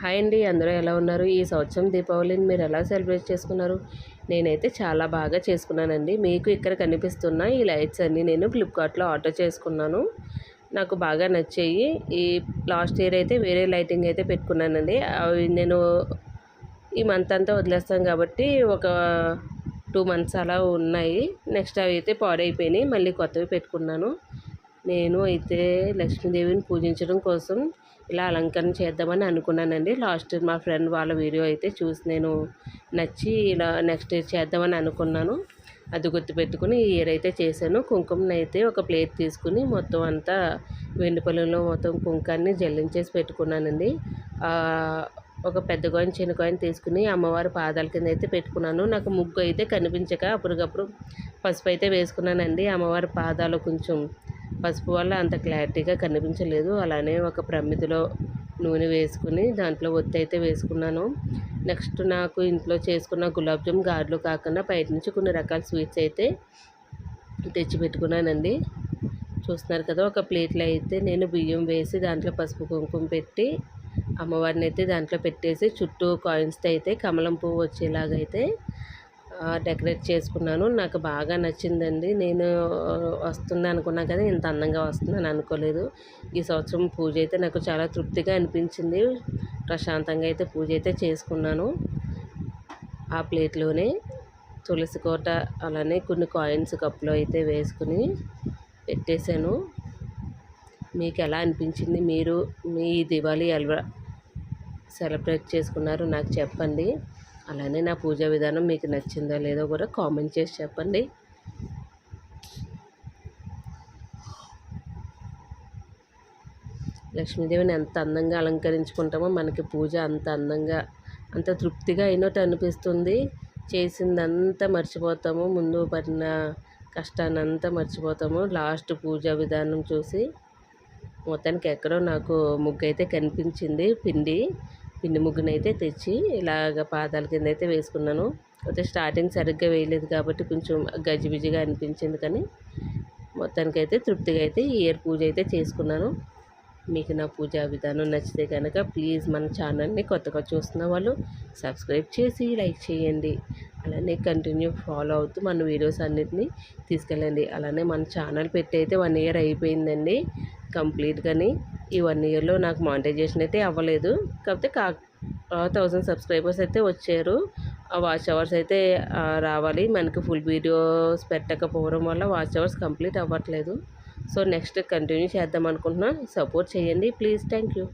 Hi అండి, అందరూ ఎలా ఉన్నారు? ఈ సంవత్సరం దీపావళిని మీరు ఎలా సెలబ్రేట్ చేసుకున్నారు? నేనైతే చాలా బాగా చేసుకున్నానండి. మీకు ఇక్కడ కనిపిస్తున్న ఈ లైట్స్ అన్నీ నేను ఫ్లిప్కార్ట్లో ఆర్డర్ చేసుకున్నాను. నాకు బాగా నచ్చాయి. ఈ లాస్ట్ ఇయర్ అయితే వేరే లైటింగ్ అయితే పెట్టుకున్నానండి. అవి నేను ఈ మంత్ అంతా వదిలేస్తాం కాబట్టి ఒక 2 మంత్స్ అలా ఉన్నాయి. నెక్స్ట్ అవి అయితే పాడైపోయినాయి. మళ్ళీ కొత్తవి పెట్టుకున్నాను. నేను అయితే లక్ష్మీదేవిని పూజించడం కోసం ఇలా అలంకరణ చేద్దామని అనుకున్నానండి. లాస్ట్ మా ఫ్రెండ్ వాళ్ళ వీడియో అయితే చూసి నేను నచ్చి ఇలా నెక్స్ట్ ఇయర్ చేద్దామని అనుకున్నాను. అది గుర్తుపెట్టుకుని ఈ ఇయర్ అయితే చేశాను. కుంకుమని అయితే ఒక ప్లేట్ తీసుకుని మొత్తం అంతా వెండి పళ్ళెంలో మొత్తం కుంకాన్ని జల్లించేసి పెట్టుకున్నానండి. ఒక పెద్ద కాయిన్ చిన్న కాయిన్ తీసుకుని అమ్మవారి పాదాల కింద అయితే పెట్టుకున్నాను. నాకు ముగ్గు అయితే కనిపించక అప్పటికప్పుడు పసుపు అయితే వేసుకున్నానండి. అమ్మవారి పాదాలు కొంచెం పసుపు వల్ల అంత క్లారిటీగా కనిపించలేదు. అలానే ఒక ప్రమిదిలో నూనె వేసుకుని దాంట్లో ఒత్తి అయితే వేసుకున్నాను. నెక్స్ట్ నాకు ఇంట్లో చేసుకున్న గులాబ్ జామ్ గారెలు కాకుండా బయట నుంచి కొన్ని రకాల స్వీట్స్ అయితే తెచ్చిపెట్టుకున్నానండి. చూస్తున్నారు కదా, ఒక ప్లేట్లో అయితే నేను బియ్యం వేసి దాంట్లో పసుపు కుంకుమ పెట్టి అమ్మవారిని అయితే దాంట్లో పెట్టేసి చుట్టూ కాయిన్స్తో అయితే కమలం పువ్వు వచ్చేలాగైతే డెకరేట్ చేసుకున్నాను. నాకు బాగా నచ్చిందండి. నేను వస్తుంది అనుకున్నాను కదా, ఇంత అందంగా వస్తుందని అనుకోలేదు. ఈ సంవత్సరం పూజ అయితే నాకు చాలా తృప్తిగా అనిపించింది. ప్రశాంతంగా అయితే పూజ అయితే చేసుకున్నాను. ఆ ప్లేట్లోనే తులసి కోట అలానే కొన్ని కాయిన్స్ కప్పులో అయితే వేసుకుని పెట్టేశాను. మీకు ఎలా అనిపించింది? మీరు మీ దివాళీ ఎలా సెలబ్రేట్ చేసుకున్నారు నాకు చెప్పండి. అలానే నా పూజా విధానం మీకు నచ్చిందో లేదో కూడా కామెంట్ చేసి చెప్పండి. లక్ష్మీదేవిని ఎంత అందంగా అలంకరించుకుంటామో మనకి పూజ అంత అందంగా అంత తృప్తిగా అయినట్టు అనిపిస్తుంది. చేసిందంతా మర్చిపోతాము, ముందు పడిన కష్టాన్ని అంతా మర్చిపోతాము లాస్ట్ పూజా విధానం చూసి. మొత్తానికి ఎక్కడో నాకు ముగ్గు అయితే కనిపించింది. పిండి ముగ్గునైతే తెచ్చి ఇలాగ పాదాల కింద అయితే వేసుకున్నాను. అయితే స్టార్టింగ్ సరిగ్గా వేయలేదు కాబట్టి కొంచెం గజిబిజిగా అనిపించింది. కానీ మొత్తానికైతే తృప్తిగా అయితే ఈ ఇయర్ పూజ అయితే చేసుకున్నాను. మీకు నా పూజా విధానం నచ్చితే కనుక ప్లీజ్ మన ఛానల్ని కొత్తగా చూస్తున్న వాళ్ళు సబ్స్క్రైబ్ చేసి లైక్ చేయండి. అలానే కంటిన్యూ ఫాలో అవుతూ మన వీడియోస్ అన్నిటినీ తీసుకెళ్ళండి. అలానే మన ఛానల్ పెట్టి అయితే 1 ఇయర్ అయిపోయిందండి కంప్లీట్గాని. ఈ 1 ఇయర్లో నాకు మానిటైజేషన్ అయితే అవ్వలేదు. కాకపోతే 1000 సబ్స్క్రైబర్స్ అయితే వచ్చారు. ఆ వాచ్ అవర్స్ అయితే రావాలి. మనకి ఫుల్ వీడియోస్ పెట్టకపోవడం వల్ల వాచ్ అవర్స్ కంప్లీట్ అవ్వట్లేదు. సో నెక్స్ట్ కంటిన్యూ చేద్దాం అనుకుంటున్నాను. సపోర్ట్ చేయండి ప్లీజ్. Thank you.